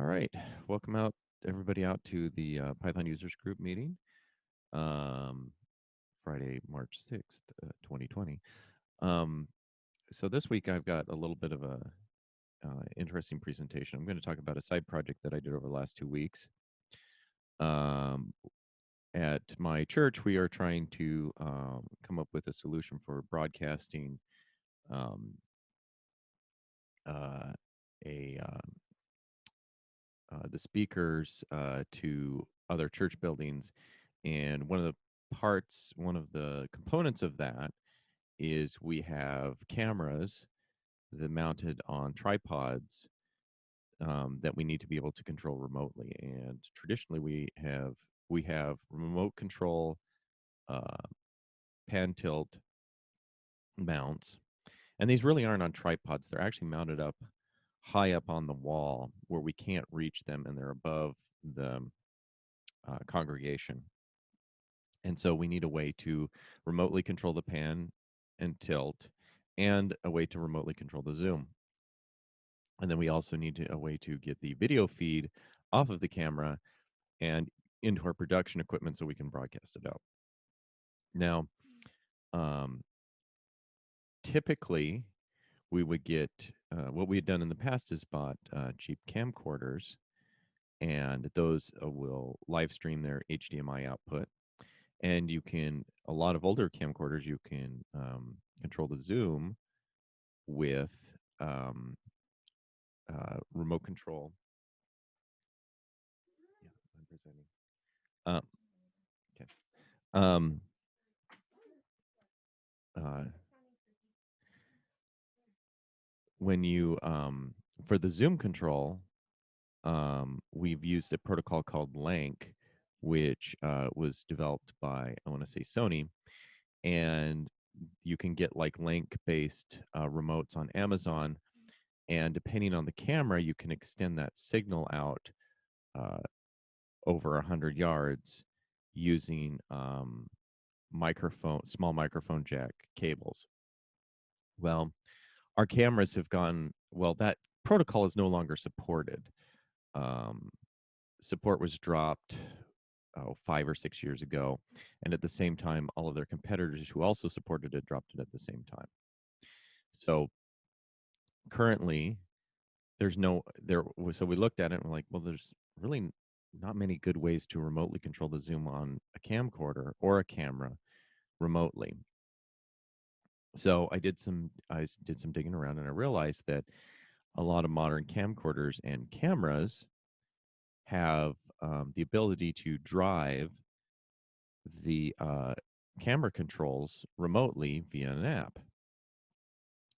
All right, welcome out everybody out to the Python users group meeting, um, Friday, March 6th, 2020. Um, so this week I've got a little bit of a interesting presentation. I'm going to talk about a side project that I did over the last 2 weeks. Um, at my church, we are trying to come up with a solution for broadcasting um, uh, a the speakers to other church buildings. And one of the components of that is we have cameras that mounted on tripods that we need to be able to control remotely. And traditionally, we have remote control uh, pan tilt mounts, and these really aren't on tripods. They're actually mounted up high up on the wall where we can't reach them, and they're above the congregation. And so we need a way to remotely control the pan and tilt, and a way to remotely control the zoom. And then we also need a way to get the video feed off of the camera and into our production equipment so we can broadcast it out. Now, um, typically, we would get what we had done in the past is bought cheap camcorders, and those will live stream their HDMI output. And a lot of older camcorders, you can control the zoom with um, remote control. Yeah, I'm presenting. Um, okay. Um, uh, when you for the zoom control, we've used a protocol called LANC, which was developed by, I want to say, Sony. And you can get like LANC-based remotes on Amazon. And depending on the camera, you can extend that signal out uh, over 100 yards using small microphone jack cables. Well, our cameras have gone, well, that protocol is no longer supported. Um, Support was dropped 5 or 6 years ago. And at the same time, all of their competitors who also supported it dropped it at the same time. So currently, so we looked at it and we're like, well, there's really not many good ways to remotely control the zoom on a camcorder or a camera remotely. So I did some digging around, and I realized that a lot of modern camcorders and cameras have the ability to drive the camera controls remotely via an app.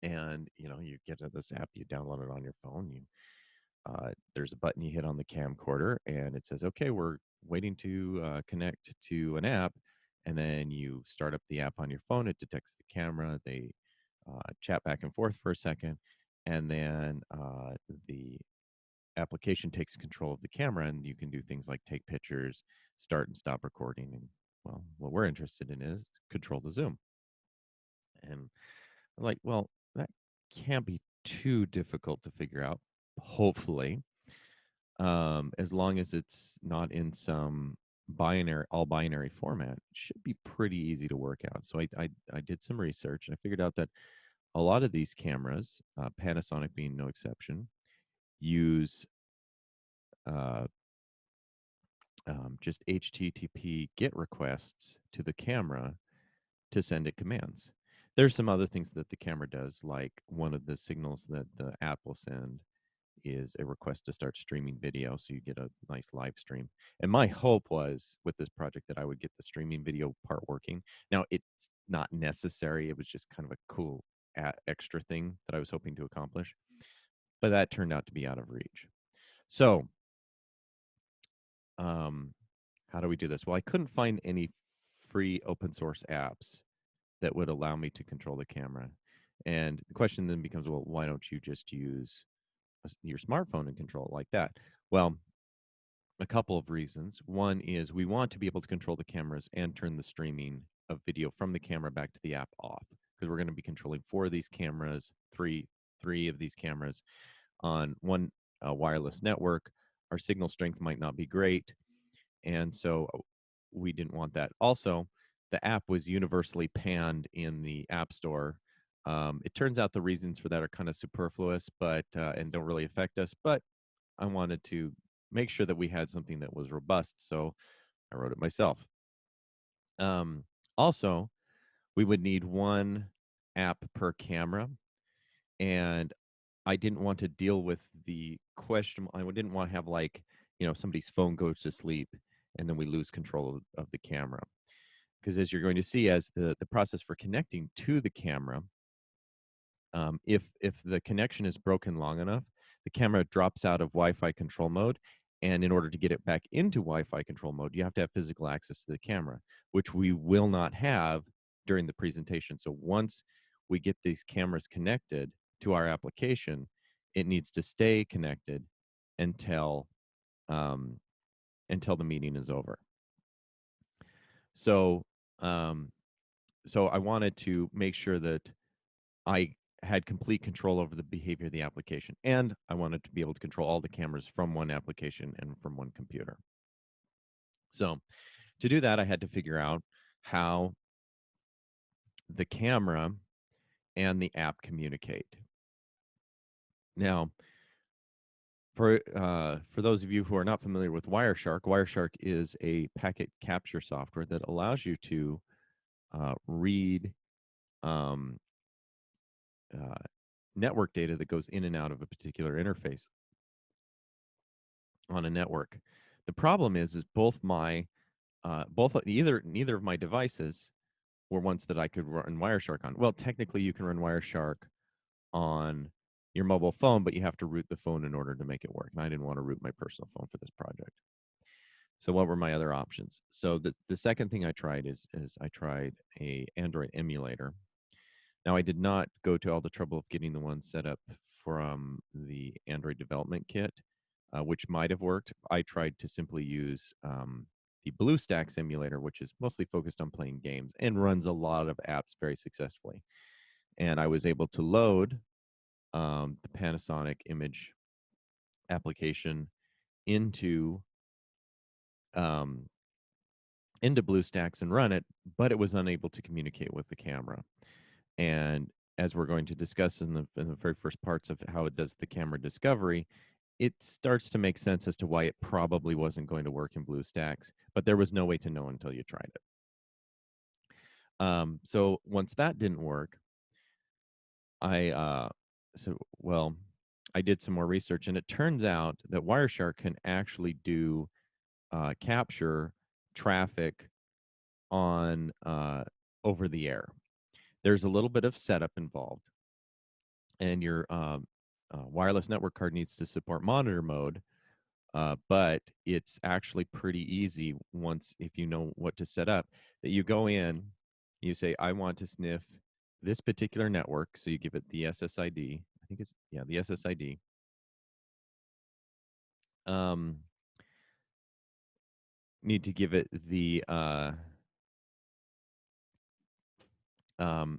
And you get to this app, you download it on your phone. There's a button you hit on the camcorder, and it says, "Okay, we're waiting to connect to an app." And then you start up the app on your phone. It detects the camera. They chat back and forth for a second, and then the application takes control of the camera, and you can do things like take pictures, start and stop recording, and well, what we're interested in is control the zoom. And I'm like, well, that can't be too difficult to figure out, hopefully, as long as it's not in some all binary format. It should be pretty easy to work out. So I did some research, and I figured out that a lot of these cameras, Panasonic being no exception, use uh, just HTTP GET requests to the camera to send it commands. There's some other things that the camera does, like one of the signals that the app will send is a request to start streaming video, so you get a nice live stream. And my hope was with this project that I would get the streaming video part working. Now, it's not necessary. It was just kind of a cool extra thing that I was hoping to accomplish, but that turned out to be out of reach. So how do we do this? Well, I couldn't find any free open source apps that would allow me to control the camera. And the question then becomes, well, why don't you just use your smartphone and control it like that? Well, a couple of reasons. One is we want to be able to control the cameras and turn the streaming of video from the camera back to the app off, because we're going to be controlling four of these cameras, three of these cameras on one wireless network. our signal strength might not be great, and so we didn't want that. Also, the app was universally panned in the App Store. It turns out the reasons for that are kind of superfluous, but and don't really affect us. But I wanted to make sure that we had something that was robust, so I wrote it myself. Also, we would need one app per camera, and I didn't want to deal with the question. I didn't want to have, like, somebody's phone goes to sleep and then we lose control of the camera. Because as you're going to see, as the process for connecting to the camera, if the connection is broken long enough, the camera drops out of Wi-Fi control mode. And in order to get it back into Wi-Fi control mode, you have to have physical access to the camera, which we will not have during the presentation. So once we get these cameras connected to our application, it needs to stay connected until the meeting is over. So so I wanted to make sure that I had complete control over the behavior of the application, and I wanted to be able to control all the cameras from one application and from one computer. So to do that, I had to figure out how the camera and the app communicate. Now, for those of you who are not familiar with Wireshark, Wireshark is a packet capture software that allows you to read network data that goes in and out of a particular interface on a network. The problem is neither of my devices were ones that I could run Wireshark on. Well, technically you can run Wireshark on your mobile phone, but you have to root the phone in order to make it work. And I didn't want to root my personal phone for this project. So what were my other options? So the second thing I tried is I tried a Android emulator. Now, I did not go to all the trouble of getting the one set up from the Android development kit, which might have worked. I tried to simply use the BlueStacks emulator, which is mostly focused on playing games and runs a lot of apps very successfully. And I was able to load the Panasonic image application into BlueStacks and run it, but it was unable to communicate with the camera. And as we're going to discuss in the very first parts of how it does the camera discovery, it starts to make sense as to why it probably wasn't going to work in BlueStacks, but there was no way to know until you tried it. So once that didn't work, I did some more research, and it turns out that Wireshark can actually do capture traffic on over the air. There's a little bit of setup involved, and your wireless network card needs to support monitor mode, but it's actually pretty easy once, if you know what to set up, that you go in, you say, I want to sniff this particular network, so you give it the SSID. I think it's, yeah, the SSID. Need to give it the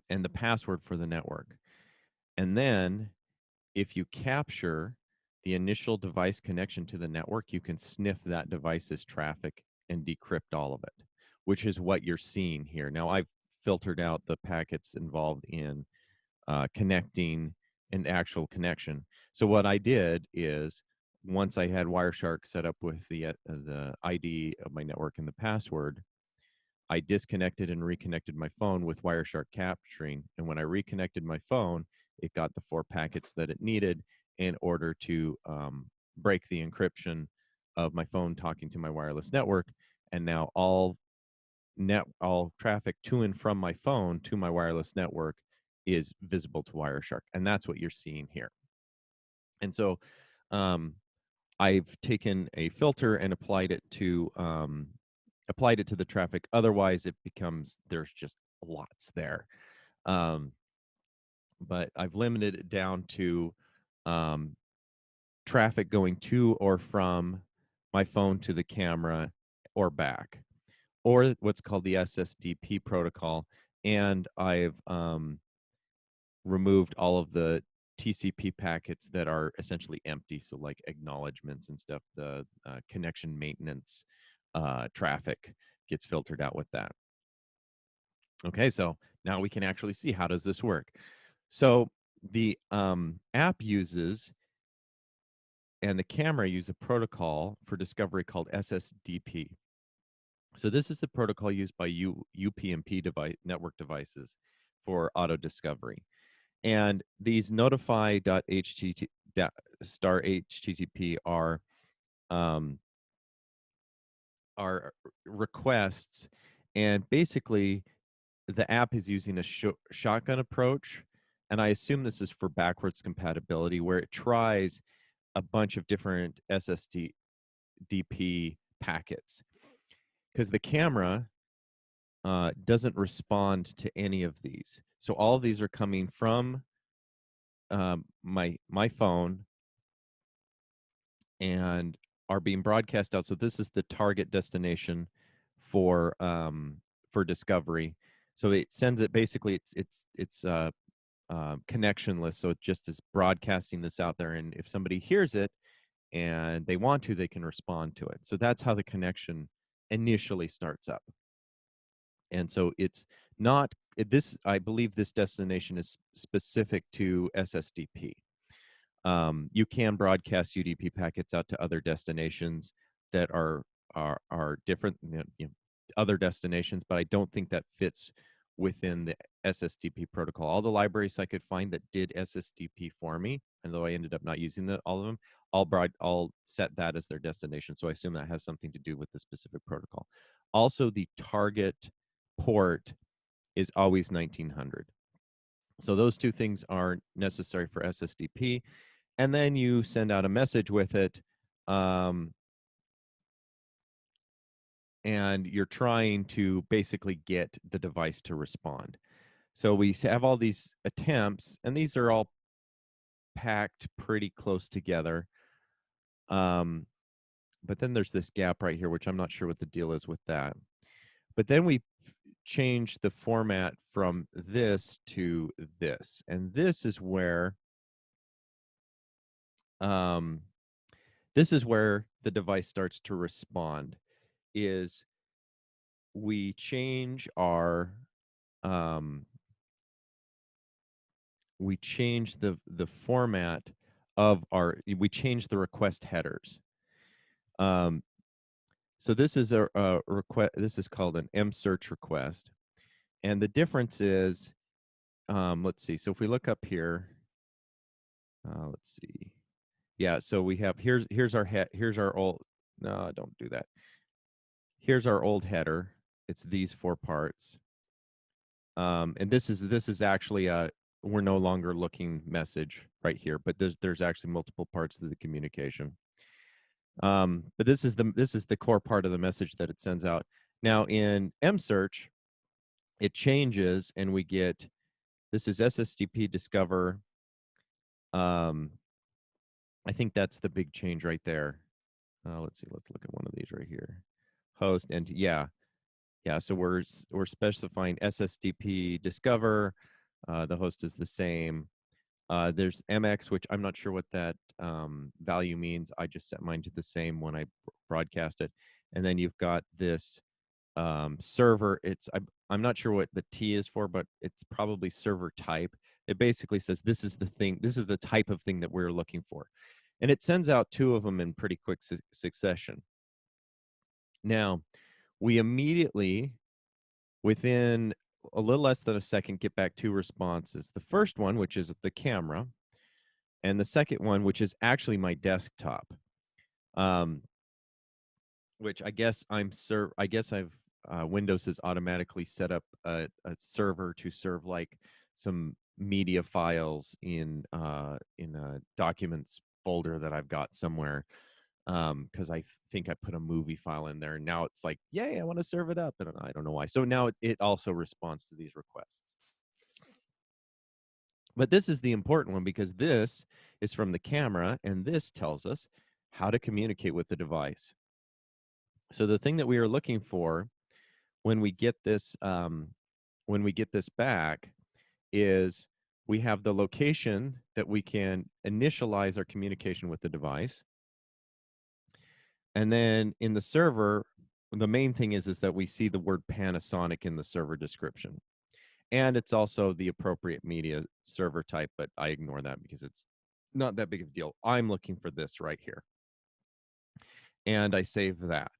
and the password for the network. And then if you capture the initial device connection to the network, you can sniff that device's traffic and decrypt all of it, which is what you're seeing here. Now, I've filtered out the packets involved in connecting an actual connection. So what I did is, once I had Wireshark set up with the ID of my network and the password, I disconnected and reconnected my phone with Wireshark capturing. And when I reconnected my phone, it got the 4 packets that it needed in order to break the encryption of my phone talking to my wireless network. And now all traffic to and from my phone to my wireless network is visible to Wireshark. And that's what you're seeing here. And so I've taken a filter and applied it to the traffic. Otherwise, it becomes, there's just lots there. But I've limited it down to traffic going to or from my phone to the camera or back, or what's called the Ssdp protocol. And I've removed all of the TCP packets that are essentially empty, so like acknowledgments and stuff, the connection maintenance traffic gets filtered out with that. Okay, so now we can actually see how does this work. So the app uses and the camera use a protocol for discovery called Ssdp. So this is the protocol used by UPnP network devices for auto discovery. And these notify.http are requests, and basically the app is using a shotgun approach, and I assume this is for backwards compatibility, where it tries a bunch of different Ssdp packets, because the camera doesn't respond to any of these. So all of these are coming from my phone and are being broadcast out. So this is the target destination for discovery. So it sends it, basically it's connectionless, so it just is broadcasting this out there, and if somebody hears it and they want to, they can respond to it. So that's how the connection initially starts up. And so it's not this, I believe this destination is specific to Ssdp. You can broadcast UDP packets out to other destinations that are different, other destinations, but I don't think that fits within the Ssdp protocol. All the libraries I could find that did Ssdp for me, and though I ended up not using all of them, I'll set that as their destination. So I assume that has something to do with the specific protocol. Also, the target port is always 1900. So those two things are necessary for Ssdp. And then you send out a message with it, and you're trying to basically get the device to respond. So we have all these attempts, and these are all packed pretty close together. But then there's this gap right here, which I'm not sure what the deal is with that. But then we change the format from this to this, and this is where the device starts to respond. Is we change our we change the format of we change the request headers. So this is a request. This is called an msearch request, and the difference is, let's see. So if we look up here, let's see. Yeah. So we have here's our old. No, don't do that. Here's our old header. It's these 4 parts. And this is actually a we're no longer looking message right here, but there's actually multiple parts to the communication. But this is the core part of the message that it sends out. Now in msearch, it changes, and we get, this is Ssdp discover. I think that's the big change right there. Let's see. Let's look at one of these right here. Host, and yeah. So we're specifying Ssdp discover. The host is the same. There's MX, which I'm not sure what that value means. I just set mine to the same when I broadcast it. And then you've got this server. I'm not sure what the T is for, but it's probably server type. It basically says this is the thing. This is the type of thing that we're looking for. And it sends out 2 of them in pretty quick succession. Now, we immediately, within a little less than a second, get back 2 responses. The first one, which is the camera, and the second one, which is actually my desktop, which I guess Windows has automatically set up a server to serve like some media files in a documents folder that I've got somewhere. Because I think I put a movie file in there, and now it's like, yay, I want to serve it up, and I don't know why. So now it also responds to these requests. But this is the important one, because this is from the camera, and this tells us how to communicate with the device. So the thing that we are looking for when we get this back is we have the location that we can initialize our communication with the device. And then in the server, the main thing is that we see the word Panasonic in the server description. And it's also the appropriate media server type, but I ignore that because it's not that big of a deal. I'm looking for this right here. And I save that.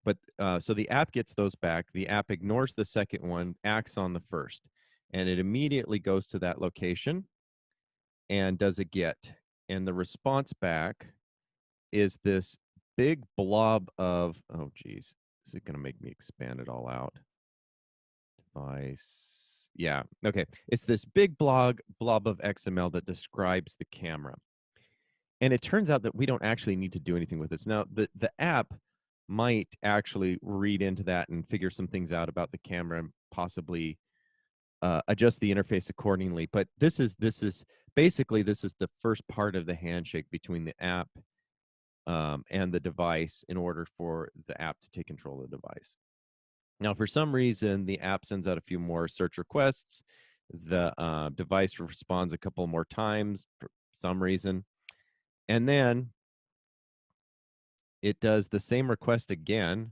But so the app gets those back. The app ignores the second one, acts on the first, and it immediately goes to that location and does a get. And the response back is this big blob of, oh geez, is it going to make me expand it all out? Device, yeah, okay. It's this big blob of XML that describes the camera. And it turns out that we don't actually need to do anything with this. Now, the app might actually read into that and figure some things out about the camera and possibly adjust the interface accordingly. But this is basically the first part of the handshake between the app and the device in order for the app to take control of the device. Now, for some reason, the app sends out a few more search requests. The device responds a couple more times for some reason. And then it does the same request again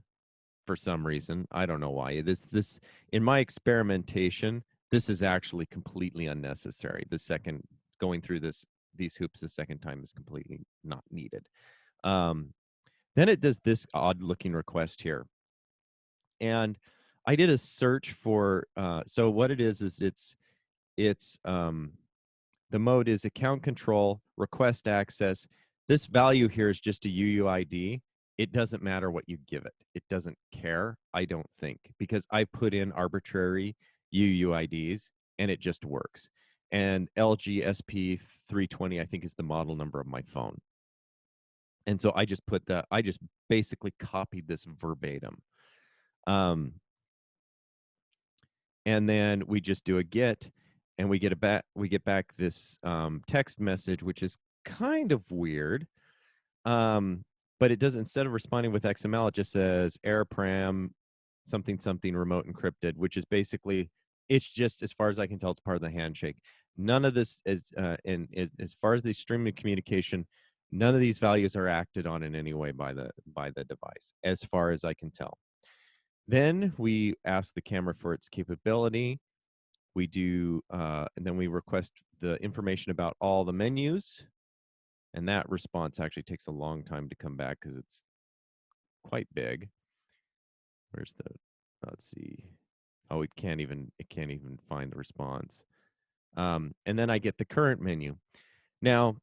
for some reason. I don't know why. This in my experimentation, this is actually completely unnecessary. The second going through these hoops the second time is completely not needed. Then it does this odd looking request here. And I did a search for so what it is it's the mode is account control, request access. This value here is just a UUID. It doesn't matter what you give it. It doesn't care, I don't think, because I put in arbitrary UUIDs and it just works. And LG SP320, I think, is the model number of my phone. And so I just put that, I just basically copied this verbatim. And then we just do a get, and we get back this text message, which is kind of weird. But it does, instead of responding with XML, it just says error param something something remote encrypted, which is basically, it's just, as far as I can tell, it's part of the handshake. None of this is as far as the streaming communication, none of these values are acted on in any way by the device, as far as I can tell. Then we ask the camera for its capability. We do, and then we request the information about all the menus. And that response actually takes a long time to come back because it's quite big. Where's the, let's see. Oh, it can't even find the response. And then I get the current menu. Now,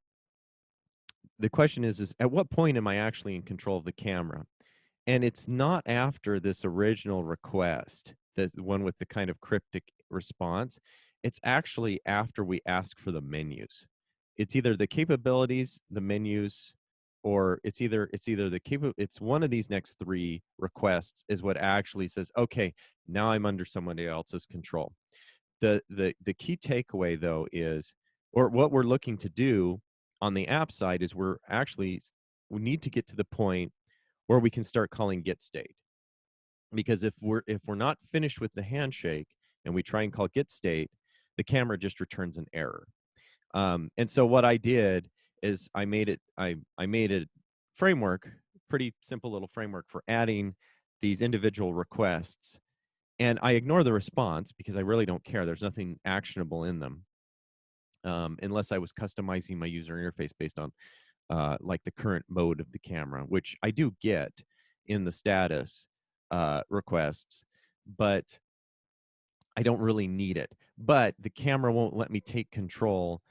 the question is at what point am I actually in control of the camera? And it's not after this original request, the one with the kind of cryptic response. It's actually after we ask for the menus. It's either the capabilities, the menus, or it's one of these next three requests is what actually says, okay, now I'm under somebody else's control. The key takeaway, though, is, or what we're looking to do on the app side is we need to get to the point where we can start calling get state. Because if we're not finished with the handshake and we try and call get state, the camera just returns an error. And so what I did is I made a framework, pretty simple little framework for adding these individual requests. And I ignore the response because I really don't care. There's nothing actionable in them, unless I was customizing my user interface based on like the current mode of the camera, which I do get in the status requests, but I don't really need it. But the camera won't let me take control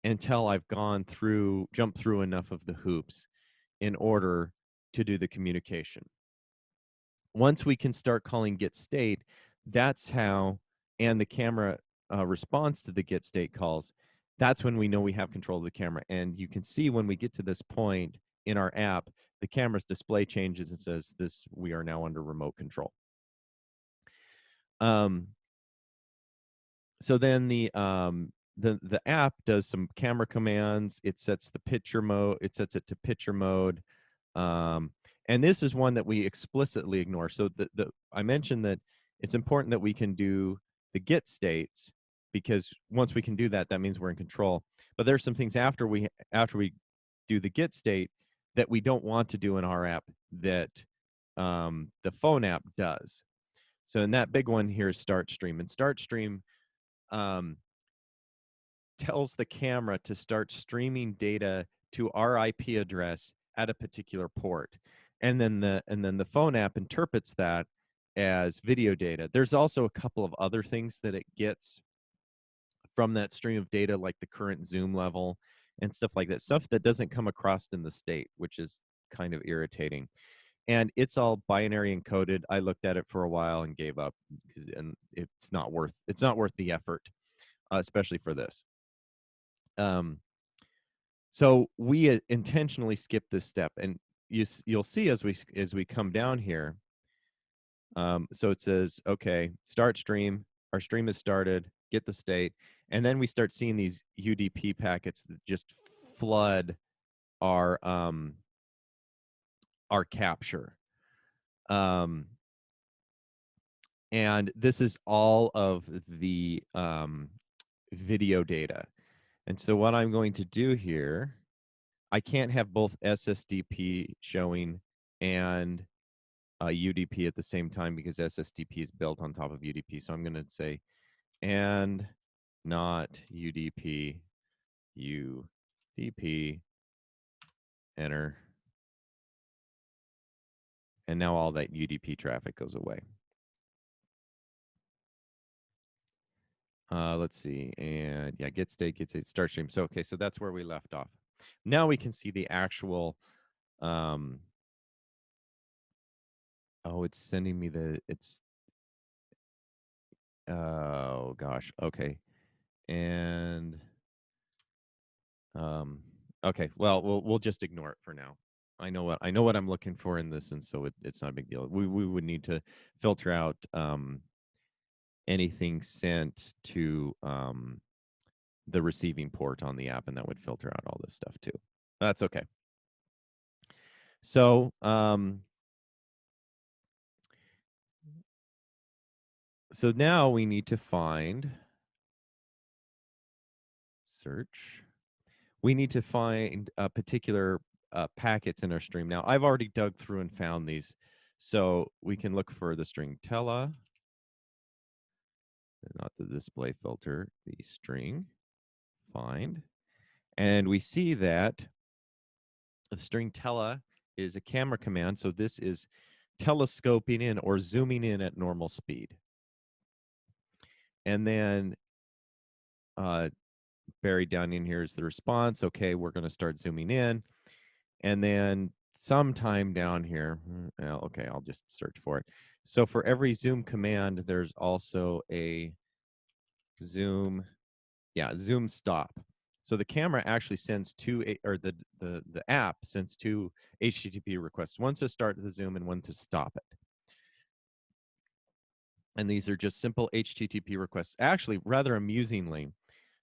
until I've jumped through enough of the hoops in order to do the communication. Once we can start calling get state, that's how, and the camera responds to the get state calls, that's when we know we have control of the camera. And you can see when we get to this point in our app, the camera's display changes and says we are now under remote control. So then the app does some camera commands. It sets the picture mode. It sets it to picture mode. And this is one that we explicitly ignore. So I mentioned that it's important that we can do the get states, because once we can do that, that means we're in control. But there's some things after we do the get state that we don't want to do in our app that the phone app does. So in that big one here is start stream, and start stream tells the camera to start streaming data to our IP address at a particular port, and then the phone app interprets that as video data. There's also a couple of other things that it gets from that stream of data, like the current zoom level and stuff like that, stuff that doesn't come across in the state, which is kind of irritating. And it's all binary encoded. I looked at it for a while and gave up, and it's not worth the effort, especially for this. So we intentionally skip this step, and you'll see as we come down here. So it says, okay, start stream. Our stream is started. Get the state, and then we start seeing these UDP packets that just flood our capture. And this is all of the video data. And so what I'm going to do here, I can't have both SSDP showing and UDP at the same time because SSDP is built on top of UDP. So I'm going to say, and not UDP, UDP, enter. And now all that UDP traffic goes away. Let's see, and yeah, get state, start stream. So, okay, so that's where we left off. Now we can see the actual, oh, it's sending me oh gosh, okay. And, okay, well, we'll just ignore it for now. I know what I'm looking for in this, and so it's not a big deal. We would need to filter out, anything sent to, the receiving port on the app, and that would filter out all this stuff too. That's okay. So so now we need to find search. We need to find particular packets in our stream. Now I've already dug through and found these, so we can look for the string tella, not the display filter, the string find, and we see that the string tella is a camera command. So this is telescoping in or zooming in at normal speed. And then buried down in here is the response. Okay, we're going to start zooming in. And then sometime down here, well, okay, I'll just search for it. So for every zoom command, there's also a zoom, zoom stop. So the camera actually sends the app sends two HTTP requests, one to start the zoom and one to stop it. And these are just simple HTTP requests. Actually, rather amusingly,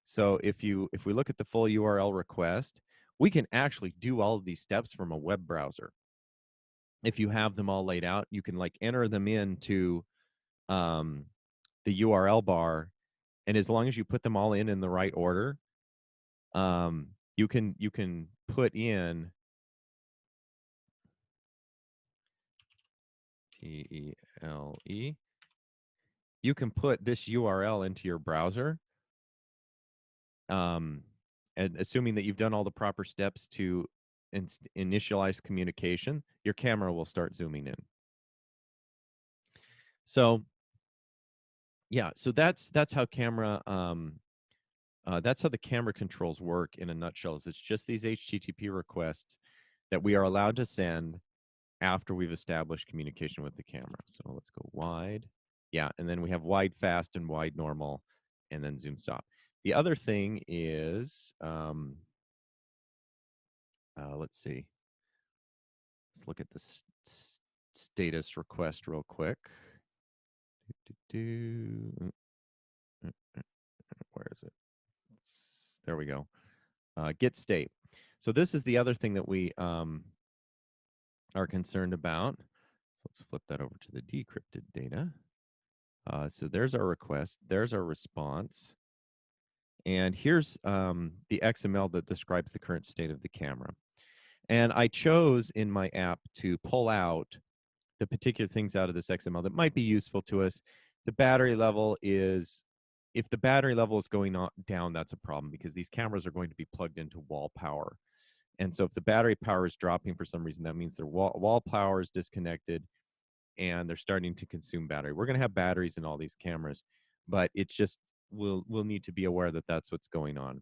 so if we look at the full URL request, we can actually do all of these steps from a web browser. If you have them all laid out, you can like enter them into the URL bar, and as long as you put them all in the right order, you can put in TELE. You can put this URL into your browser, and assuming that you've done all the proper steps to initialize communication, your camera will start zooming in. So yeah, so that's how camera that's how the camera controls work in a nutshell. It's just these HTTP requests that we are allowed to send after we've established communication with the camera. So let's go wide. Yeah, and then we have wide fast and wide normal, and then zoom stop. The other thing is, let's see. Let's look at the status request real quick. Where is it? There we go. Get state. So this is the other thing that we are concerned about. So let's flip that over to the decrypted data. So there's our request. There's our response. And here's the XML that describes the current state of the camera. And I chose in my app to pull out the particular things out of this XML that might be useful to us. The battery level is, if the battery level is going down, that's a problem because these cameras are going to be plugged into wall power. And so if the battery power is dropping for some reason, that means their wall power is disconnected and they're starting to consume battery. We're going to have batteries in all these cameras, but it's just, we'll need to be aware that that's what's going on.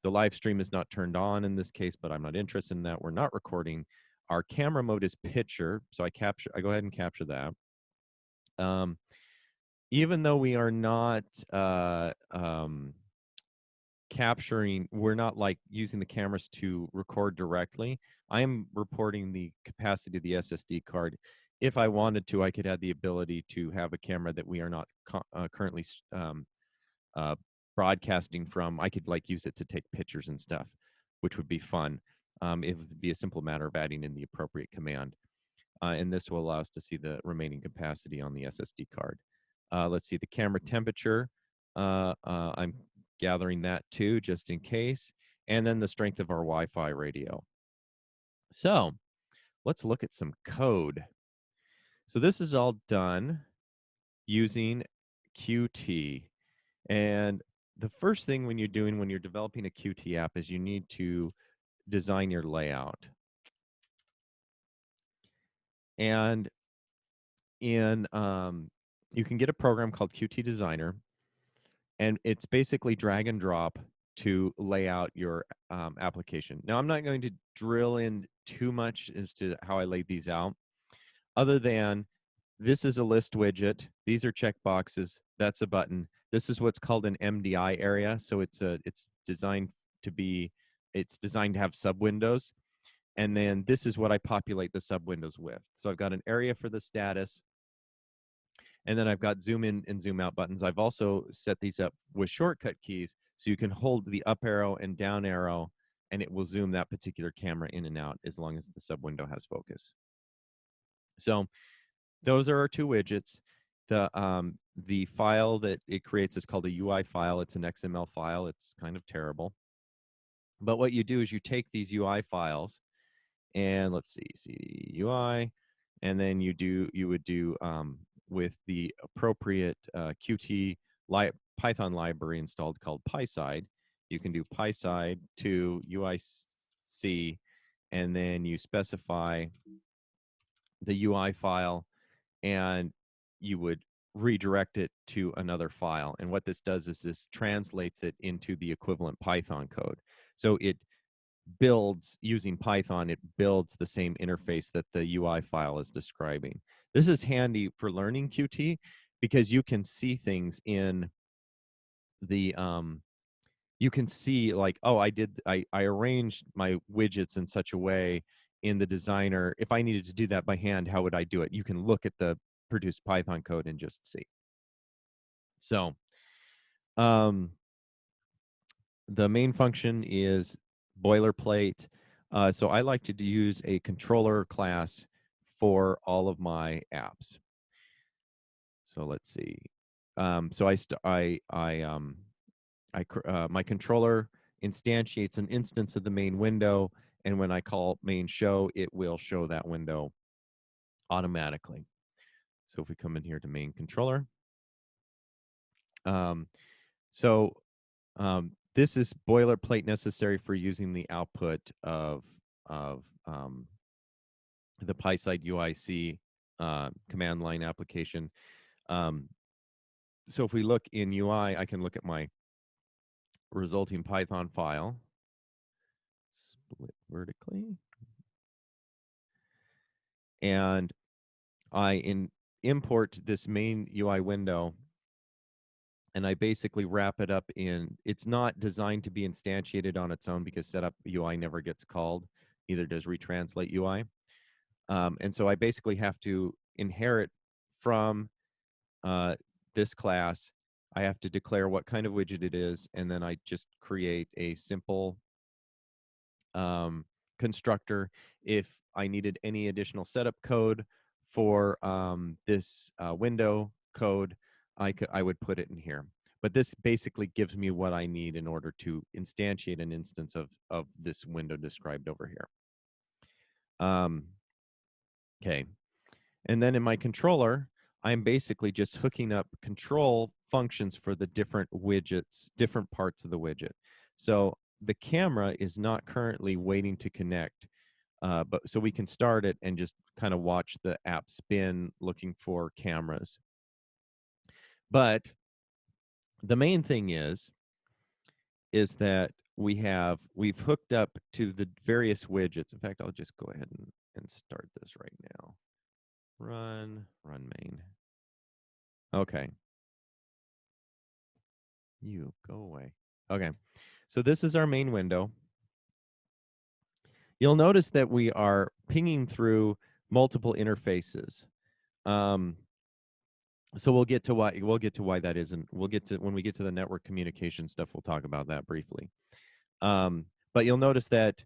The live stream is not turned on in this case, but I'm not interested in that. We're not recording. Our camera mode is picture, so I go ahead and capture that. Even though we are not capturing, we're not like using the cameras to record directly. I am reporting the capacity of the SSD card. If I wanted to, I could have the ability to have a camera that we are not currently broadcasting from. I could like use it to take pictures and stuff, which would be fun. It would be a simple matter of adding in the appropriate command. And this will allow us to see the remaining capacity on the SSD card. Let's see the camera temperature. I'm gathering that too, just in case. And then the strength of our Wi-Fi radio. So let's look at some code. So this is all done using Qt. And the first thing when you're developing a Qt app is you need to design your layout. And in you can get a program called Qt Designer, and it's basically drag and drop to lay out your application. Now, I'm not going to drill in too much as to how I laid these out, other than this is a list widget. These are checkboxes. That's a button. This is what's called an MDI area. So it's designed to have sub windows. And then this is what I populate the sub windows with. So I've got an area for the status. And then I've got zoom in and zoom out buttons. I've also set these up with shortcut keys. So you can hold the up arrow and down arrow, and it will zoom that particular camera in and out as long as the sub window has focus. So those are our two widgets. The file that it creates is called a UI file. It's an XML file. It's kind of terrible. But what you do is you take these UI files, and let's see UI, and then you would do with the appropriate Qt Python library installed called PySide. You can do PySide to UIC, and then you specify the UI file, and you would redirect it to another file. And what this does is this translates it into the equivalent Python code. So it builds, using Python, it builds the same interface that the UI file is describing. This is handy for learning Qt because you can see things in the, you can see like, oh, I arranged my widgets in such a way in the designer. If I needed to do that by hand, how would I do it? You can look at the produced Python code and just see. So the main function is boilerplate. So I like to use a controller class for all of my apps. So let's see. So my controller instantiates an instance of the main window, and when I call main show, it will show that window automatically. So if we come in here to main controller, this is boilerplate necessary for using the output of the PySide UIC command line application. So if we look in UI, I can look at my resulting Python file, split vertically, and I import this main UI window, and I basically wrap it up in, it's not designed to be instantiated on its own because setup UI never gets called, neither does retranslate UI. And so I basically have to inherit from this class. I have to declare what kind of widget it is, and then I just create a simple constructor. If I needed any additional setup code for this window code, I would put it in here. But this basically gives me what I need in order to instantiate an instance of this window described over here. Okay. And then in my controller, I'm basically just hooking up control functions for the different widgets, different parts of the widget. So the camera is not currently waiting to connect, but so we can start it and just kind of watch the app spin looking for cameras. But the main thing is that we've hooked up to the various widgets. In fact, I'll just go ahead and start this right now. Run main. Okay. You go away. Okay. So this is our main window. You'll notice that we are pinging through multiple interfaces. So we'll get to why that isn't. We'll get to when we get to the network communication stuff. We'll talk about that briefly. But you'll notice that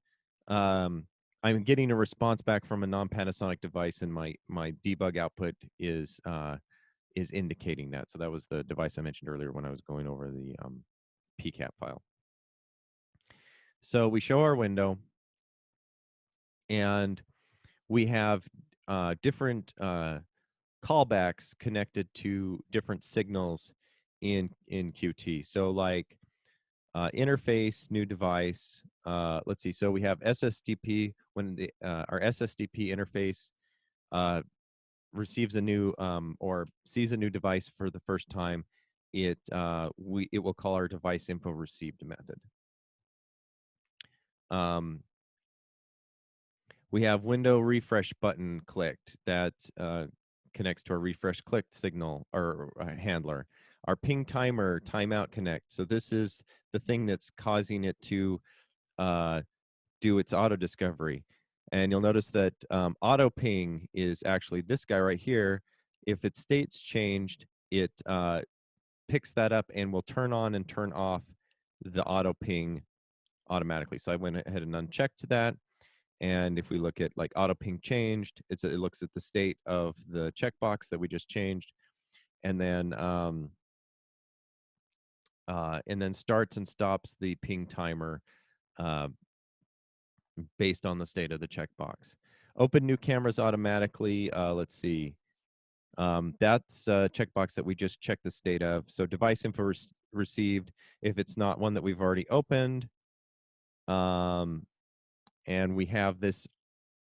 I'm getting a response back from a non-Panasonic device, and my debug output is indicating that. So that was the device I mentioned earlier when I was going over the PCAP file. So we show our window, and we have different callbacks connected to different signals in Qt. So like interface, new device. Let's see. So we have SSDP. When our SSDP interface receives a new or sees a new device for the first time, it will call our device info received method. We have window refresh button clicked that connects to our refresh clicked signal or handler. Our ping timer timeout connect. So this is the thing that's causing it to do its auto discovery. And you'll notice that auto ping is actually this guy right here. If its state's changed, it picks that up and will turn on and turn off the auto ping automatically. So I went ahead and unchecked that. And if we look at like auto ping changed, it looks at the state of the checkbox that we just changed, and then starts and stops the ping timer based on the state of the checkbox. Open new cameras automatically. Let's see. That's a checkbox that we just checked the state of. So device info received if it's not one that we've already opened. And we have this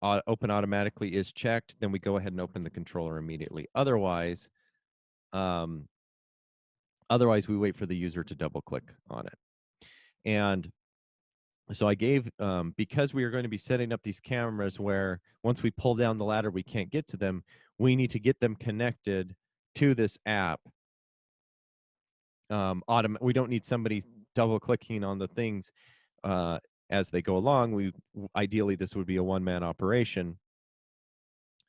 open automatically is checked, then we go ahead and open the controller immediately. Otherwise, we wait for the user to double click on it. And so I gave, because we are going to be setting up these cameras where once we pull down the ladder, we can't get to them, we need to get them connected to this app. We don't need somebody double clicking on the things as they go along. Ideally, this would be a one-man operation.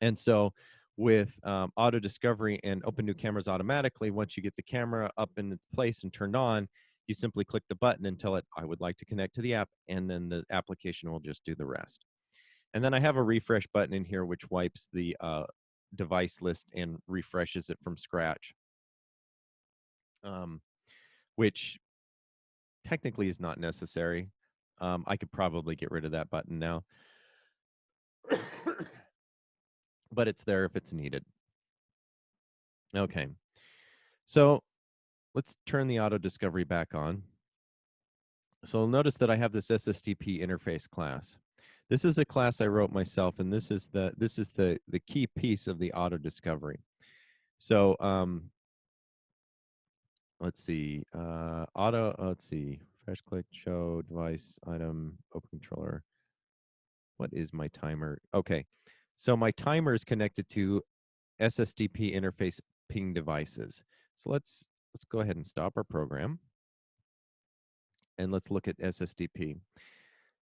And so with auto discovery and open new cameras automatically, once you get the camera up in its place and turned on, you simply click the button and tell it, I would like to connect to the app, and then the application will just do the rest. And then I have a refresh button in here, which wipes the device list and refreshes it from scratch, which technically is not necessary. I could probably get rid of that button now. But it's there if it's needed. Okay. So let's turn the auto discovery back on. So notice that I have this Ssdp interface class. This is a class I wrote myself, and this is the key piece of the auto discovery. So let's see, let's see, fresh click, show, device, item, open controller. What is my timer? Okay, so my timer is connected to Ssdp interface ping devices. So let's go ahead and stop our program, and let's look at Ssdp.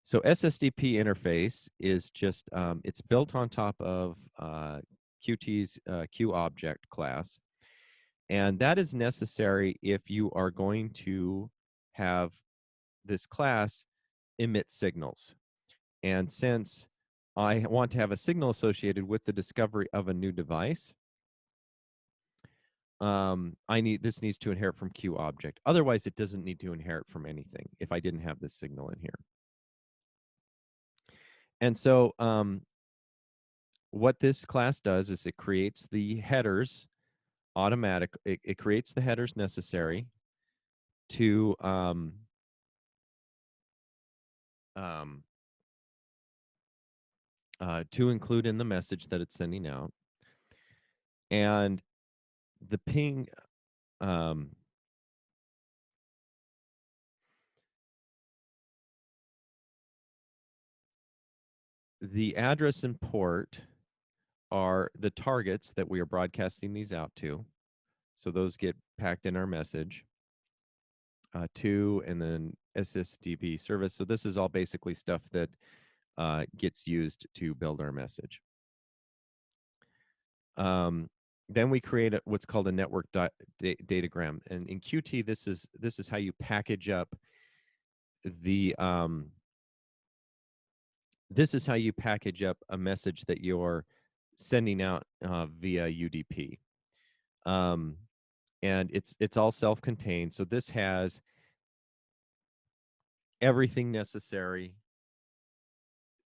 So Ssdp interface is just, it's built on top of Qt's QObject class. And that is necessary if you are going to have this class emit signals. And since I want to have a signal associated with the discovery of a new device, this needs to inherit from Q object. Otherwise, it doesn't need to inherit from anything if I didn't have this signal in here. And so what this class does is it creates the headers it creates the headers necessary to to include in the message that it's sending out. And the ping the address and port are the targets that we are broadcasting these out to. So those get packed in our message to, and then Ssdp service. So this is all basically stuff that gets used to build our message. Then we create what's called a network datagram, and in Qt, this is how you package up the this is how you package up a message that you're sending out via UDP. And it's all self-contained. So this has everything necessary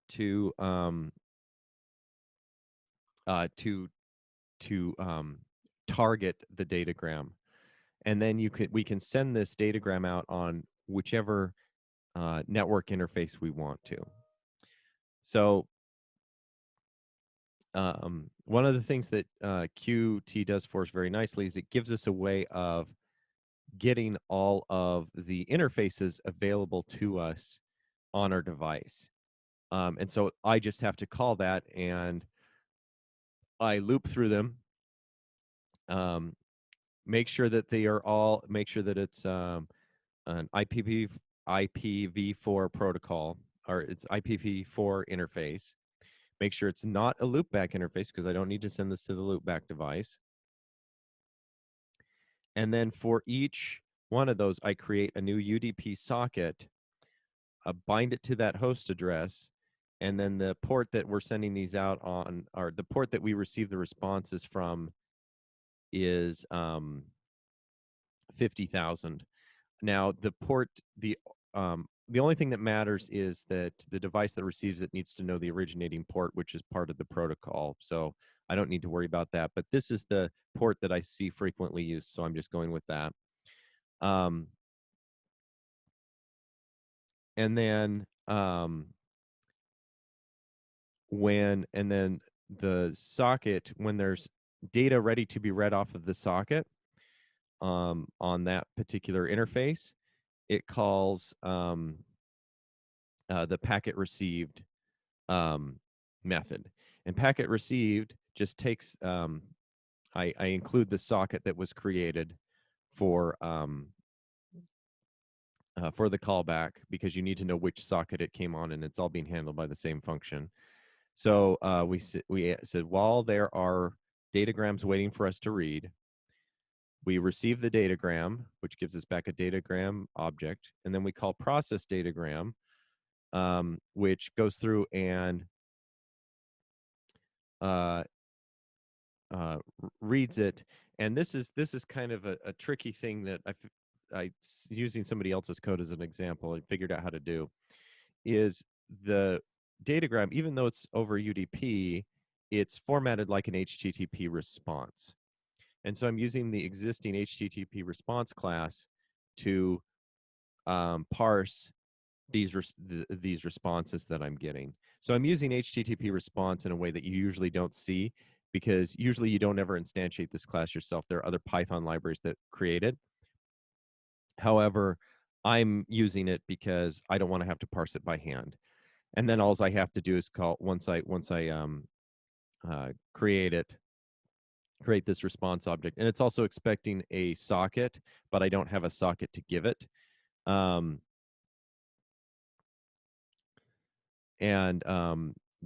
to target the datagram, and then we can send this datagram out on whichever network interface we want to. So one of the things that Qt does for us very nicely is it gives us a way of getting all of the interfaces available to us on our device. And so I just have to call that, and I loop through them, make sure that it's an IPv4 protocol, or it's IPv4 interface. Make sure it's not a loopback interface, because I don't need to send this to the loopback device. And then for each one of those, I create a new UDP socket, bind it to that host address, and then the port that we're sending these out on, or the port that we receive the responses from, is 50,000. Now the only thing that matters is that the device that receives it needs to know the originating port, which is part of the protocol. So I don't need to worry about that. But this is the port that I see frequently used, so I'm just going with that. And then the socket, when there's data ready to be read off of the socket on that particular interface, it calls the packet received method. And packet received just takes I include the socket that was created for the callback, because you need to know which socket it came on, and it's all being handled by the same function. So we said, while there are datagrams waiting for us to read, we receive the datagram, which gives us back a datagram object, and then we call process datagram, which goes through and reads it. And this is kind of a tricky thing that I using somebody else's code as an example, I figured out how to do, is the datagram, even though it's over UDP, it's formatted like an HTTP response. And so I'm using the existing HTTP response class to parse these responses that I'm getting. So I'm using HTTP response in a way that you usually don't see, because usually you don't ever instantiate this class yourself. There are other Python libraries that create it. However, I'm using it because I don't want to have to parse it by hand. And then all I have to do is call, once I create this response object. And it's also expecting a socket, but I don't have a socket to give it.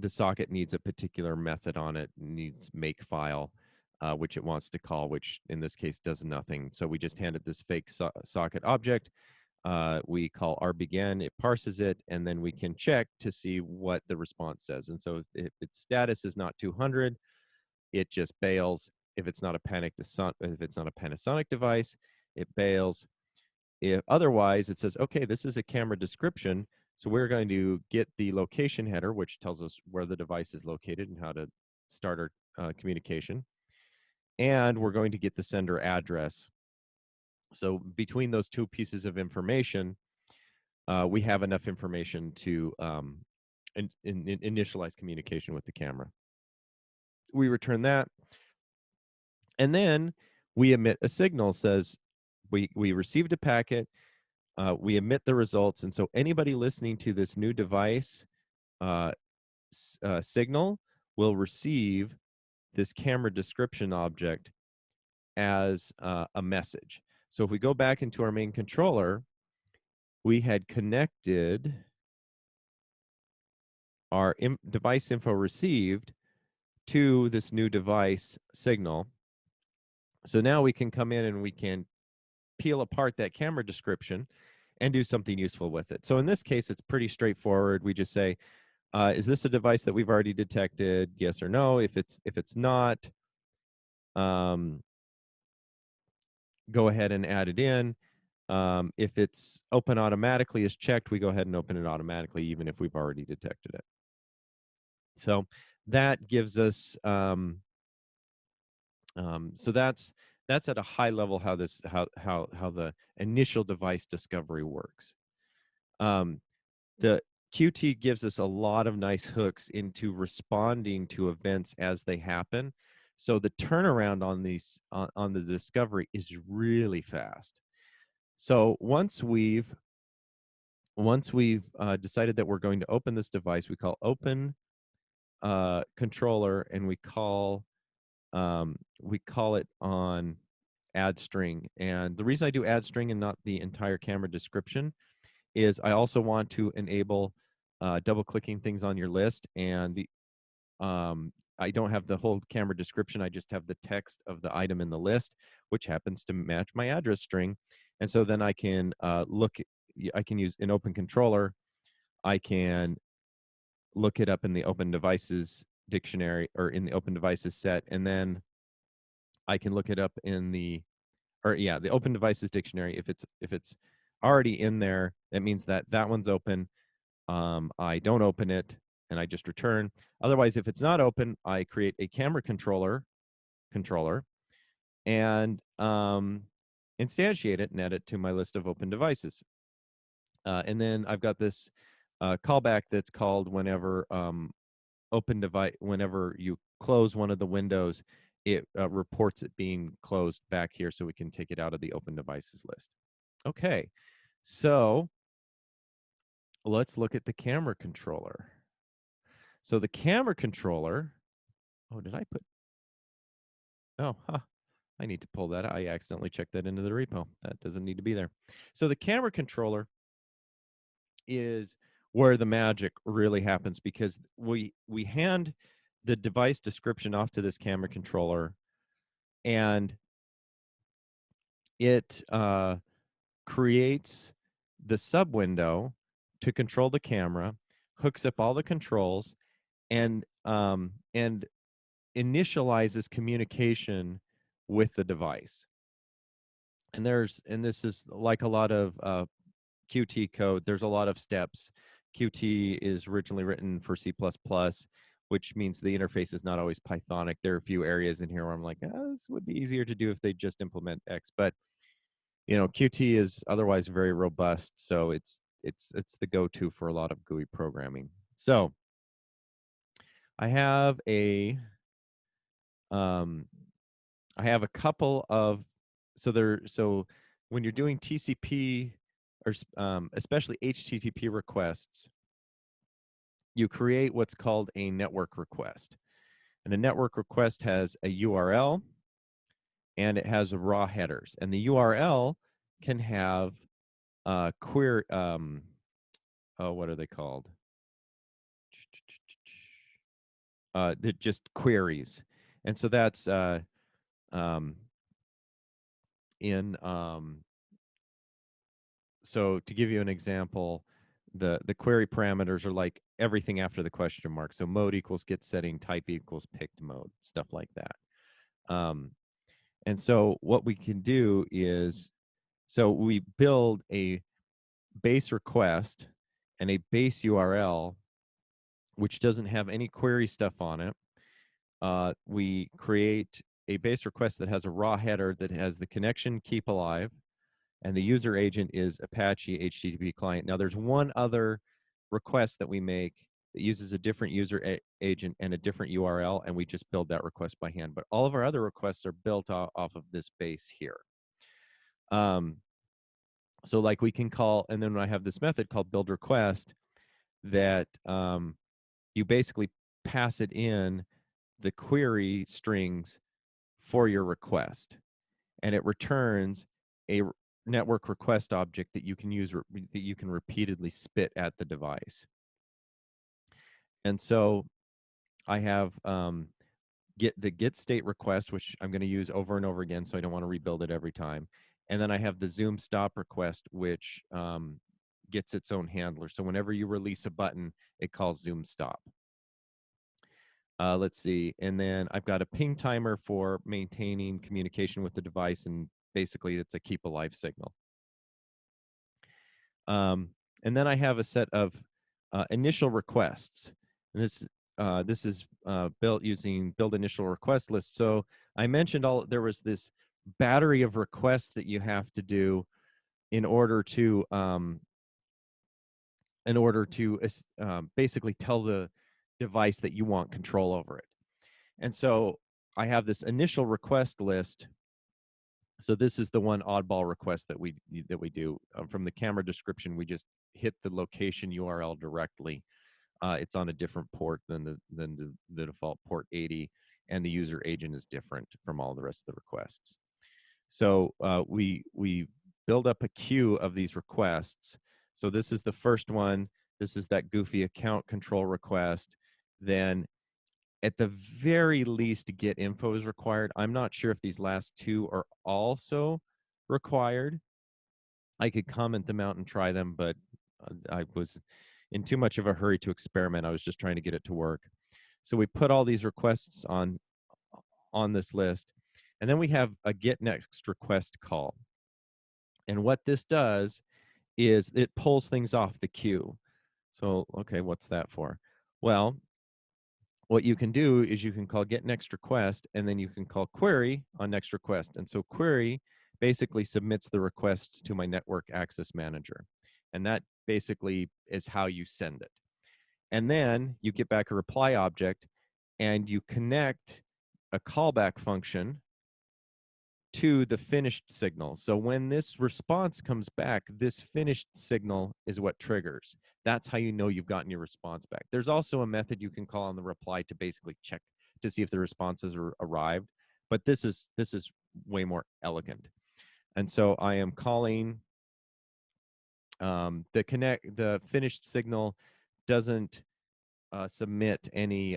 The socket needs a particular method on it, needs makefile, which it wants to call, which in this case does nothing. So we just handed this fake socket object. We call rbegin, it parses it, and then we can check to see what the response says. And so if its status is not 200, it just bails. If it's not a Panasonic device, it bails. If otherwise, it says, okay, this is a camera description, so we're going to get the location header, which tells us where the device is located and how to start our communication. And we're going to get the sender address. So between those two pieces of information, we have enough information to initialize communication with the camera. We return that, and then we emit a signal. Says we received a packet. We emit the results, and so anybody listening to this new device signal will receive this camera description object as a message. So if we go back into our main controller, we had connected our device info received to this new device signal. So now we can come in and we can peel apart that camera description and do something useful with it. So in this case, it's pretty straightforward. We just say, is this a device that we've already detected? Yes or no. If it's not, go ahead and add it in. If it's open automatically is checked, we go ahead and open it automatically, even if we've already detected it. So that gives us, so that's at a high level how the initial device discovery works. The Qt gives us a lot of nice hooks into responding to events as they happen. So the turnaround on these on the discovery is really fast. So once we've decided that we're going to open this device, we call open controller, and we call it on add string. And the reason I do add string and not the entire camera description is I also want to enable double clicking things on your list, and the I don't have the whole camera description. I just have the text of the item in the list, which happens to match my address string. And so then I can I can use an open controller. I can look it up in the open devices dictionary or in the open devices set, and then I can look it up in the open devices dictionary. If it's already in there, that means that one's open. I don't open it and I just return. Otherwise, if it's not open, I create a camera controller and instantiate it and add it to my list of open devices. And then I've got this callback that's called whenever whenever you close one of the windows, it reports it being closed back here, so we can take it out of the open devices list. Okay, so let's look at the camera controller. So the camera controller, I need to pull that out. I accidentally checked that into the repo. That doesn't need to be there. So the camera controller is where the magic really happens, because we hand the device description off to this camera controller, and it creates the sub window to control the camera, hooks up all the controls, and initializes communication with the device. And this is like a lot of Qt code. There's a lot of steps. Qt is originally written for C++, which means the interface is not always Pythonic. There are a few areas in here where I'm like, this would be easier to do if they just implement X. But Qt is otherwise very robust, so it's the go-to for a lot of GUI programming. So I have a couple of so when you're doing TCP or especially HTTP requests, you create what's called a network request. And a network request has a URL and it has raw headers. And the URL can have what are they called? They're just queries. And so that's so to give you an example, the query parameters are like everything after the question mark. So mode equals get setting, type equals picked mode, stuff like that. And so what we can do is, so we build a base request and a base URL, which doesn't have any query stuff on it. We create a base request that has a raw header that has the connection keep alive, and the user agent is Apache HTTP client. Now, there's one other request that we make that uses a different user agent and a different URL, and we just build that request by hand. But all of our other requests are built off of this base here. So like we can call, and then I have this method called build request that you basically pass it in the query strings for your request, and it returns a network request object that you can use, that you can repeatedly spit at the device. And so I have the get state request, which I'm going to use over and over again, so I don't want to rebuild it every time. And then I have the zoom stop request, which gets its own handler. So whenever you release a button, it calls zoom stop. Let's see. And then I've got a ping timer for maintaining communication with the device, and basically it's a keep alive signal. And then I have a set of initial requests. And this is built using build initial request list. So I mentioned there was this battery of requests that you have to do in order to basically tell the device that you want control over it. And so I have this initial request list. So this is the one oddball request that we do. From the camera description, we just hit the location URL directly. It's on a different port than the default port 80, and the user agent is different from all the rest of the requests. So we build up a queue of these requests. So this is the first one. This is that goofy account control request. Then at the very least, get info is required. I'm not sure if these last two are also required. I could comment them out and try them, but I was in too much of a hurry to experiment. I was just trying to get it to work. So we put all these requests on this list, and then we have a get next request call. And what this does is it pulls things off the queue. So, okay, what's that for? Well, what you can do is you can call get next request, and then you can call query on next request. And so query basically submits the requests to my network access manager. And that basically is how you send it. And then you get back a reply object, and you connect a callback function to the finished signal. So when this response comes back, this finished signal is what triggers. That's how you know you've gotten your response back. There's also a method you can call on the reply to basically check to see if the responses are arrived, but this is way more elegant. And so I am calling the finished signal doesn't submit any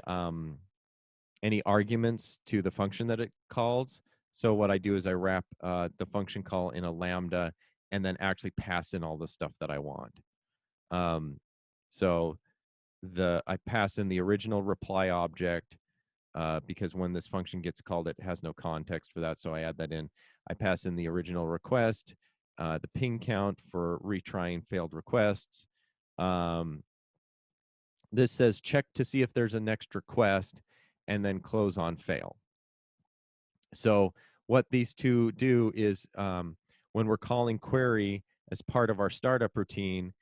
arguments to the function that it calls. So what I do is I wrap the function call in a lambda and then actually pass in all the stuff that I want. So I pass in the original reply object because when this function gets called, it has no context for that. So I add that in. I pass in the original request, the ping count for retrying failed requests. This says check to see if there's a next request, and then close on fail. So what these two do is when we're calling query as part of our startup routine,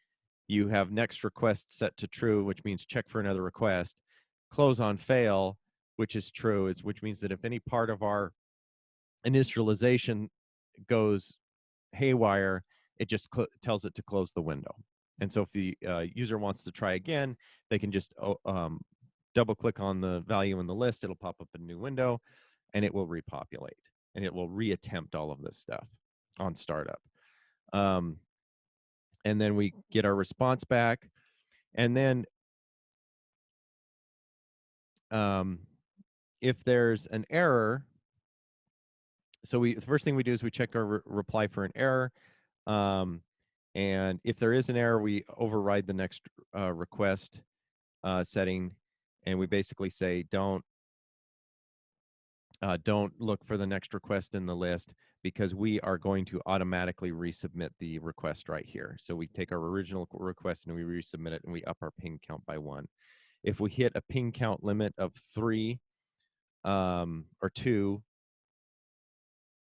you have next request set to true, which means check for another request. Close on fail, which is true, which means that if any part of our initialization goes haywire, it just tells it to close the window. And so if the user wants to try again, they can just double click on the value in the list. It'll pop up a new window, and it will repopulate, and it will reattempt all of this stuff on startup. And then we get our response back, and then if there's an error, so the first thing we do is we check our reply for an error. And if there is an error, we override the next request setting, and we basically say don't don't look for the next request in the list because we are going to automatically resubmit the request right here. So we take our original request and we resubmit it and we up our ping count by 1. If we hit a ping count limit of 3 or 2,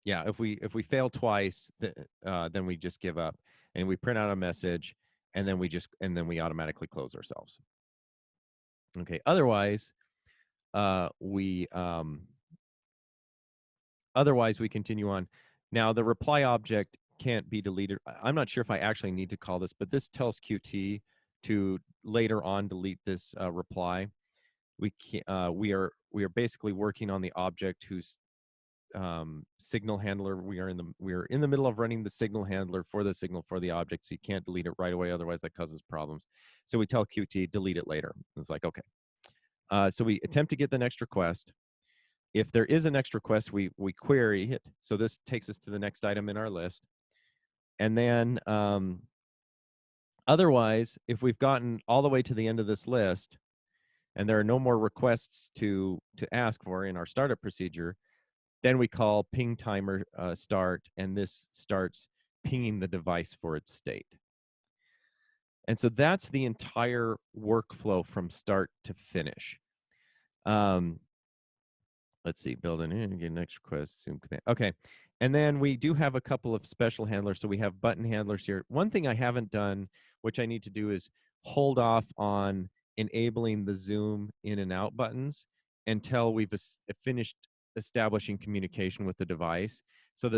yeah, if we fail twice, then we just give up and we print out a message and then we automatically close ourselves. Okay, otherwise we continue on. Now the reply object can't be deleted. I'm not sure if I actually need to call this, but this tells Qt to later on delete this reply. We are basically working on the object whose signal handler we are in the middle of running the signal handler for the signal for the object, so you can't delete it right away, otherwise that causes problems. So we tell Qt delete it later. It's like, okay. So we attempt to get the next request. If there is a next request, we query it. So this takes us to the next item in our list. And then otherwise, if we've gotten all the way to the end of this list and there are no more requests to ask for in our startup procedure, then we call ping timer start, and this starts pinging the device for its state. And so that's the entire workflow from start to finish. Let's see, build in, get next request, zoom command. Okay, and then we do have a couple of special handlers. So we have button handlers here. One thing I haven't done, which I need to do, is hold off on enabling the zoom in and out buttons until we've finished establishing communication with the device. So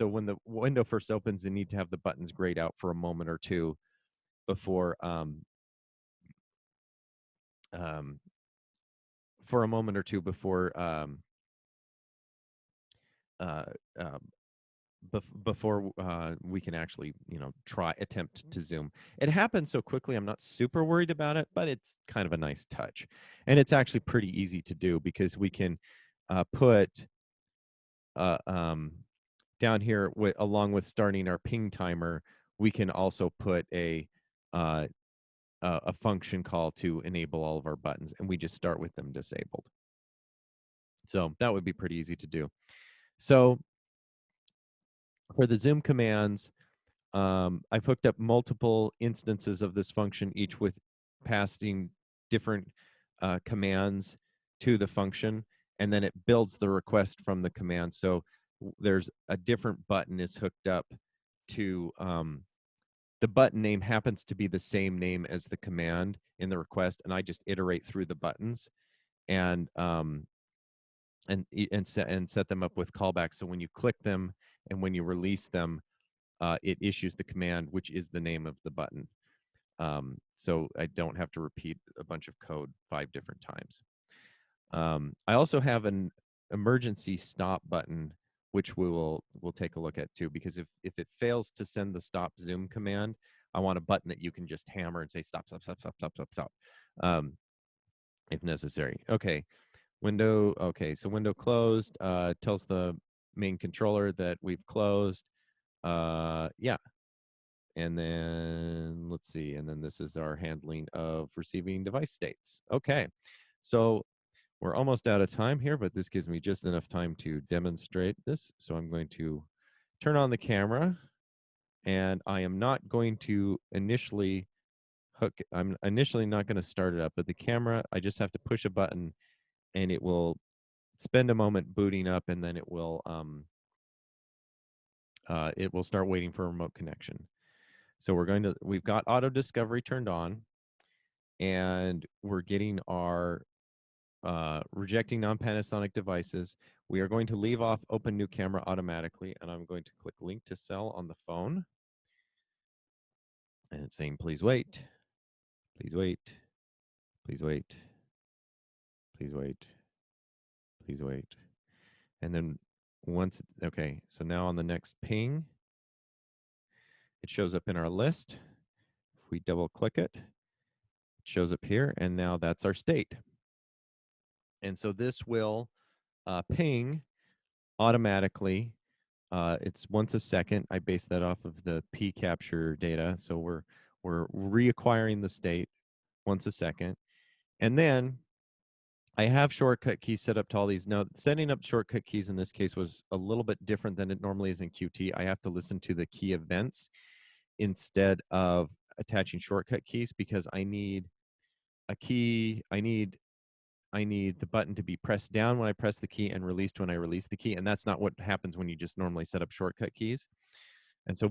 when the window first opens, they need to have the buttons grayed out for a moment or two before before we can actually, attempt to zoom. It happens so quickly, I'm not super worried about it, but it's kind of a nice touch. And it's actually pretty easy to do because we can put down here, along with starting our ping timer, we can also put a function call to enable all of our buttons, and we just start with them disabled. So that would be pretty easy to do. So for the zoom commands, I've hooked up multiple instances of this function, each with passing different commands to the function, and then it builds the request from the command. So there's a different button is hooked up to, the button name happens to be the same name as the command in the request, and I just iterate through the buttons and set them up with callbacks. So when you click them and when you release them, it issues the command, which is the name of the button. So I don't have to repeat a bunch of code 5 different times. I also have an emergency stop button, which we'll take a look at too, because if it fails to send the stop zoom command, I want a button that you can just hammer and say stop, stop, stop, stop, stop, stop, stop, if necessary. Okay, so window closed, tells the main controller that we've closed. Yeah. And then let's see, and then this is our handling of receiving device states. Okay, so we're almost out of time here, but this gives me just enough time to demonstrate this. So I'm going to turn on the camera, and I am not going to initially I'm initially not going to start it up, but the camera, I just have to push a button and it will spend a moment booting up, and then it will start waiting for a remote connection. So we've got auto discovery turned on, and we're getting our rejecting non-Panasonic devices. We are going to leave off open new camera automatically, and I'm going to click link to cell on the phone. And it's saying, please wait, please wait, please wait, please wait, please wait. And then okay, so now on the next ping, it shows up in our list. If we double click it, it shows up here, and now that's our state. And so this will ping automatically. It's once a second. I base that off of the P capture data. So we're reacquiring the state once a second. And then I have shortcut keys set up to all these. Now, setting up shortcut keys in this case was a little bit different than it normally is in Qt. I have to listen to the key events instead of attaching shortcut keys because I need a key. I need the button to be pressed down when I press the key and released when I release the key, and that's not what happens when you just normally set up shortcut keys. And so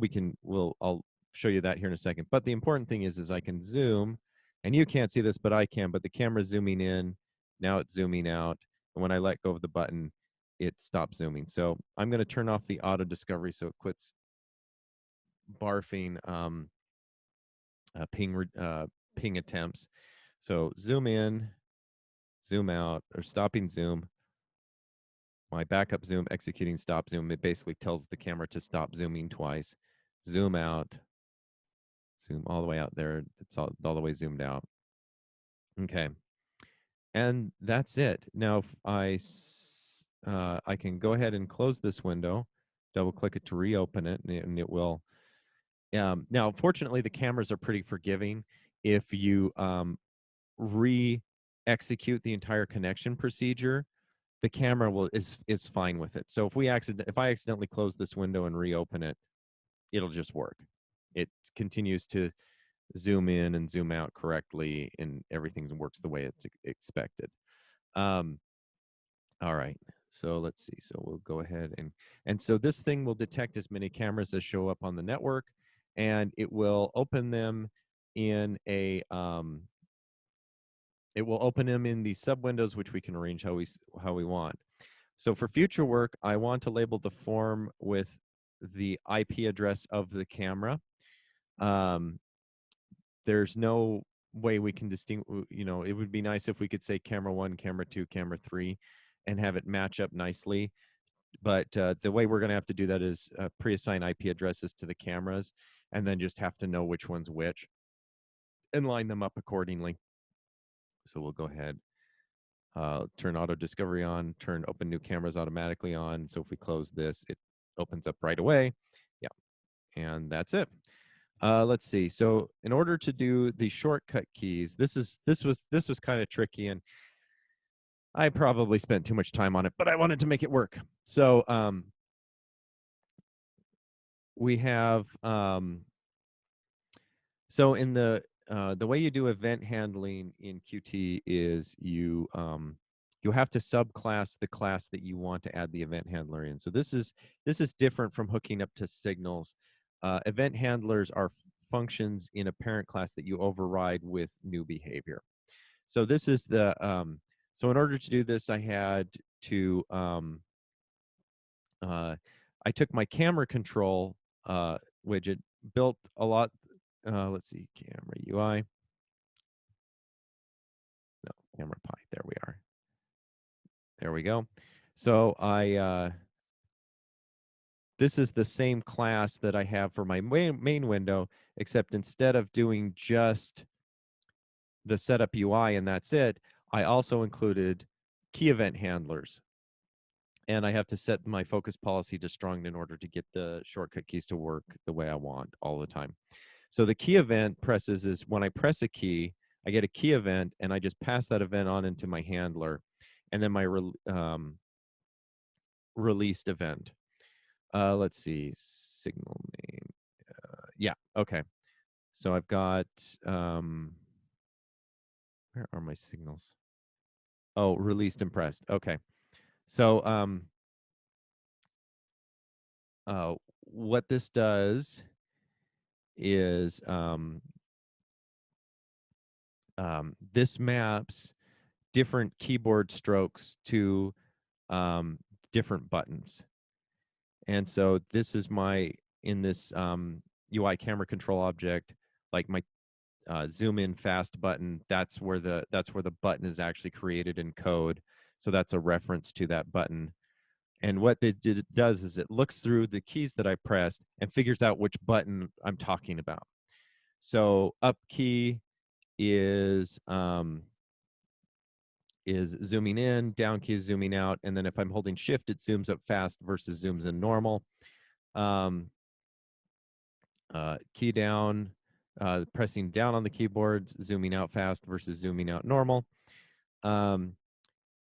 I'll show you that here in a second. But the important thing is I can zoom, and you can't see this, but I can. But the camera's zooming in, now it's zooming out, and when I let go of the button, it stops zooming. So I'm going to turn off the auto discovery so it quits barfing ping attempts. So zoom in, zoom out, or stopping zoom. My backup zoom, executing stop zoom. It basically tells the camera to stop zooming twice. Zoom out, zoom all the way out there. It's all the way zoomed out. Okay, and that's it. Now, if I can go ahead and close this window, double click it to reopen it, and it will. Now, fortunately, the cameras are pretty forgiving. If you re-execute the entire connection procedure, the camera is fine with it. So if I accidentally close this window and reopen it, it'll just work. It continues to zoom in and zoom out correctly, and everything works the way it's expected. All right, so let's see. So we'll go ahead and so this thing will detect as many cameras as show up on the network, and it will open them in a it will open them in the sub windows, which we can arrange how we want. So for future work, I want to label the form with the IP address of the camera. There's no way we can distinguish, it would be nice if we could say camera 1, camera 2, camera 3, and have it match up nicely. But the way we're going to have to do that is pre-assign IP addresses to the cameras, and then just have to know which one's which and line them up accordingly. So we'll go ahead, turn auto discovery on, turn open new cameras automatically on. So if we close this, it opens up right away. Yeah, and that's it. Let's see. So in order to do the shortcut keys, this was kind of tricky, and I probably spent too much time on it, but I wanted to make it work. So we have so in the way you do event handling in Qt is you have to subclass the class that you want to add the event handler in. So this is different from hooking up to signals. Event handlers are functions in a parent class that you override with new behavior. So this is the so in order to do this, I had to I took my camera control widget, built a lot. Let's see, camera UI. No, camera Pi. There we are. There we go. So this is the same class that I have for my main window, except instead of doing just the setup UI and that's it, I also included key event handlers. And I have to set my focus policy to strong in order to get the shortcut keys to work the way I want all the time. So the key event presses is when I press a key, I get a key event, and I just pass that event on into my handler, and then my released event. Let's see, signal name. Yeah, okay. So I've got, where are my signals? Oh, released and pressed. Okay. So what this does is this maps different keyboard strokes to different buttons. And so this is in this UI camera control object, like my zoom in fast button, that's where the button is actually created in code. So that's a reference to that button. And what it does is it looks through the keys that I pressed and figures out which button I'm talking about. So up key is zooming in, down key is zooming out, and then if I'm holding shift, it zooms up fast versus zooms in normal. Key down, pressing down on the keyboard, zooming out fast versus zooming out normal.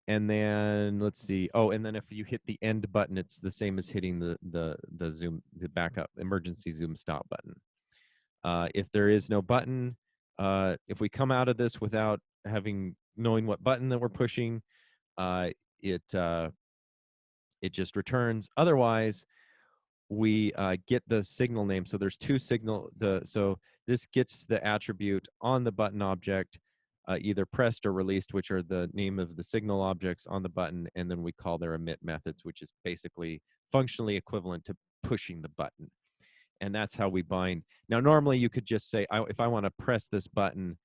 And then let's see. Oh, and then if you hit the end button, it's the same as hitting the zoom, the backup emergency zoom stop button. If there is no button, if we come out of this without knowing what button that we're pushing, uh, it just returns. Otherwise, we get the signal name. So there's two signal. So this gets the attribute on the button object, either pressed or released, which are the name of the signal objects on the button, and then we call their emit methods, which is basically functionally equivalent to pushing the button. And that's how we bind. Now, normally you could just say, if I want to press this button,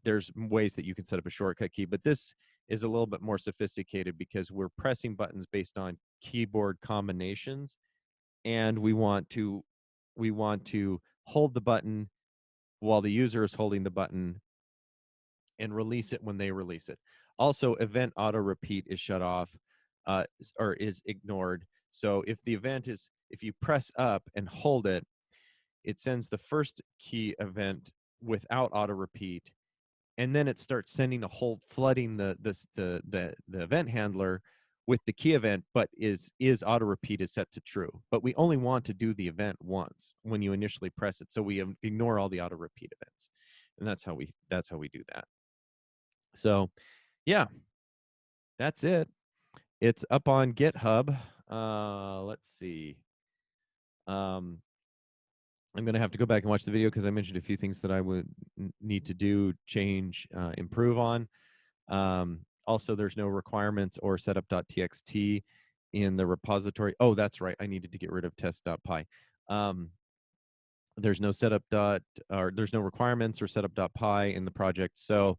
there's ways that you can set up a shortcut key, but this is a little bit more sophisticated because we're pressing buttons based on keyboard combinations, and we want to hold the button while the user is holding the button and release it when they release it. Also, event auto repeat is shut off or is ignored. So if you press up and hold it, it sends the first key event without auto repeat, and then it starts sending a whole flooding the event handler with the key event, but is auto repeat is set to true. But we only want to do the event once when you initially press it, so we ignore all the auto repeat events, and that's how we do that. So, yeah, that's it. It's up on GitHub. Let's see. I'm going to have to go back and watch the video because I mentioned a few things that I would need to do, change, improve on. Also, there's no requirements or setup.txt in the repository. Oh, that's right. I needed to get rid of test.py. There's no there's no requirements or setup.py in the project. So,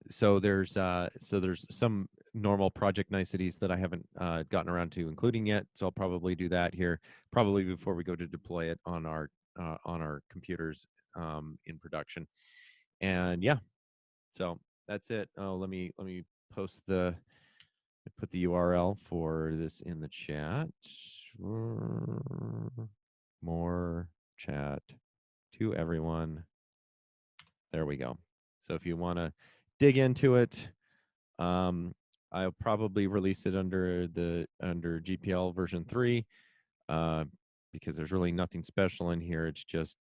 so there's some normal project niceties that I haven't gotten around to including yet. So I'll probably do that here, probably before we go to deploy it on our computers in production. And yeah, so that's it. Oh, let me put the URL for this in the chat. More chat to everyone. There we go. So if you want to dig into it, I'll probably release it under GPL version 3 because there's really nothing special in here. It's just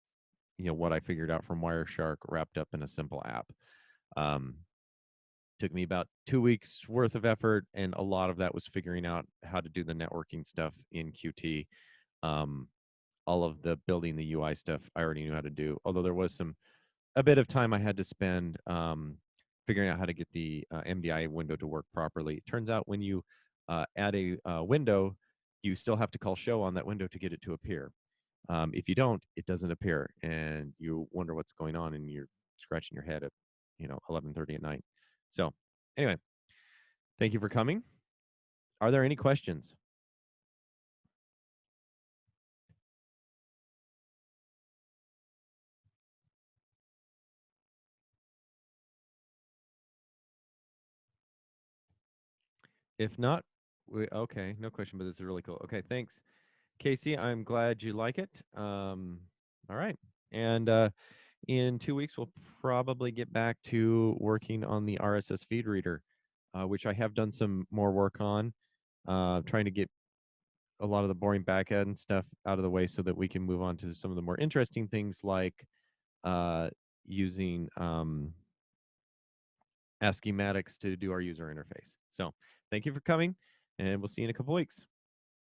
what I figured out from Wireshark wrapped up in a simple app. Took me about 2 weeks worth of effort, and a lot of that was figuring out how to do the networking stuff in Qt. All of the building the UI stuff I already knew how to do, although there was a bit of time I had to spend figuring out how to get the MDI window to work properly. It turns out when you add a window, you still have to call show on that window to get it to appear. If you don't, it doesn't appear, and you wonder what's going on, and you're scratching your head at 11:30 at night. So anyway, thank you for coming. Are there any questions? If not, okay, no question, but this is really cool. Okay, thanks, Casey. I'm glad you like it. All right, and in 2 weeks, we'll probably get back to working on the RSS feed reader, which I have done some more work on, trying to get a lot of the boring back-end stuff out of the way so that we can move on to some of the more interesting things like using schematics to do our user interface. So thank you for coming, and we'll see you in a couple weeks.